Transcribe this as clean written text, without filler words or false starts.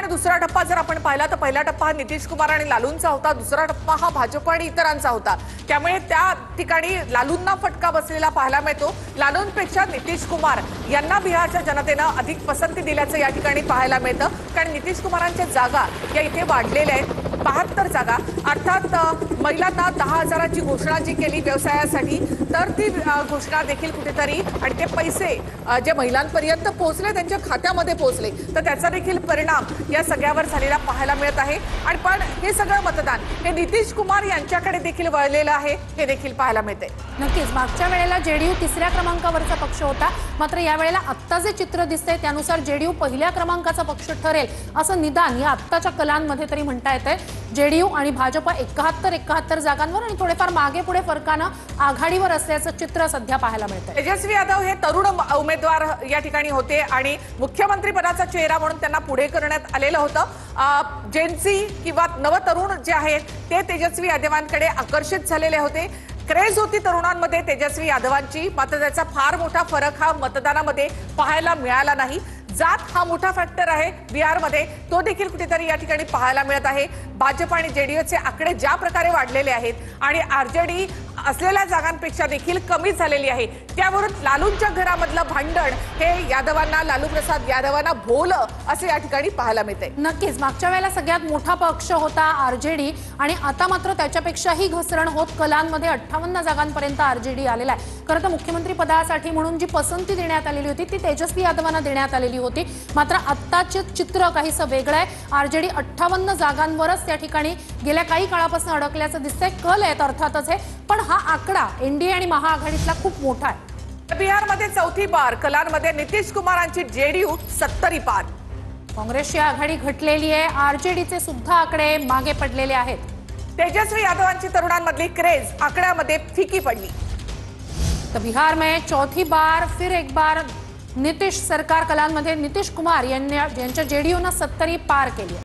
दुसरा टप्पा जर आपण पाहिला तर पहिला टप्पा हा नितीश कुमार आणि लालूंचा होता, दुसरा टप्पा हा भाजप आणि इतरांचा होता। त्यामुळे त्या ठिकाणी लालूंना फटका बसलेला पाहायला मिळतो। लालूंपेक्षा नितीश कुमार यांना बिहारच्या जनतेनं अधिक पसंती दिल्याचं या ठिकाणी पाहायला मिळतं, कारण नितीश कुमारांच्या जागा या इथे वाढलेल्या आहेत। 72 जागा, अर्थात महिलांना 10,000ची घोषणा जी केली व्यवसायासाठी, तर ती घोषणा देखील कुठेतरी आणि ते पैसे जे महिलांपर्यंत पोहोचले, त्यांच्या खात्यामध्ये पोहोचले, तर त्याचा देखील परिणाम या सगळ्यावर झालेला पाहायला मिळत आहे। आणि पण हे सगळं मतदान हे नितीश कुमार यांच्याकडे देखील वळलेलं आहे, हे देखील पाहायला मिळते। नक्कीच मागच्या वेळेला जेडीयू तिसऱ्या क्रमांकावरचा पक्ष होता, मात्र यावेळेला आत्ता जे चित्र दिसतंय त्यानुसार जेडीयू पहिल्या क्रमांकाचा पक्ष ठरेल असं निदान या आत्ताच्या कलांमध्ये तरी म्हणता येतंय। जेडीयू आणि भाजप 71 जागांवर आणि थोडेफार मागे पुढे फरकानं आघाडीवर असल्याचं चित्र सध्या पाहायला मिळतंय। तेजस्वी यादव हे तरुण उमेदवार या ठिकाणी होते आणि मुख्यमंत्री पदाचा चेहरा म्हणून त्यांना पुढे करण्यात आलेलं होतं। जेन्सी किंवा नवतरुण जे आहेत ते तेजस्वी यादवांकडे आकर्षित झालेले होते। क्रेज होती तरुणांमध्ये तेजस्वी यादवांची, मात्र त्याचा फार मोठा फरक हा मतदानामध्ये पाहायला मिळाला नाही। जात हा मोठा फॅक्टर आहे बिहारमध्ये, तो देखील कुठेतरी या ठिकाणी पाहायला मिळत आहे। भाजप आणि जेडीयूचे आकडे ज्या प्रकारे वाढलेले आहेत आणि आरजेडी असलेल्या जागांपेक्षा देखील कमी झालेली आहे, त्यावरून लालूंच्या घरामधलं भांडण हे यादवांना, लालू प्रसाद यादवांना भोवलं असं या ठिकाणी पाहायला मिळते। नक्कीच मागच्या वेळेला सगळ्यात मोठा पक्ष होता आरजेडी आणि आता मात्र त्याच्यापेक्षाही घसरण होत कलांमध्ये 58 जागांपर्यंत आरजेडी आलेला आहे। खरं तर मुख्यमंत्री पदासाठी म्हणून जी पसंती देण्यात आलेली होती ती तेजस्वी यादवांना देण्यात आलेली होती, मात्र आत्ताचे चित्र काहीसं वेगळं आहे। आरजेडी 58 जागांवरच त्या ठिकाणी गेल्या काही काळापासून अडकल्याचं दिसतंय। कल आहेत अर्थातच आहे, पण हा आकडा एनडीए आणि महाआघाडीतला खूप मोठा आहे। बिहारमध्ये चौथी बार, कलांमध्ये नितीश कुमारांची जेडीयू 70 पार। काँग्रेसची आघाडी घटलेली आहे, आरजेडीचे सुद्धा आकडे मागे पडलेले आहेत। तेजस्वी यादवांची तरुणांमधली क्रेज आकड्यामध्ये फिकी पडली। तो बिहार में चौथी बार फिर एक बार नीतीश सरकार कलांमध्ये नितीश कुमार यांच्या जेडीयूनं 70 पार केली।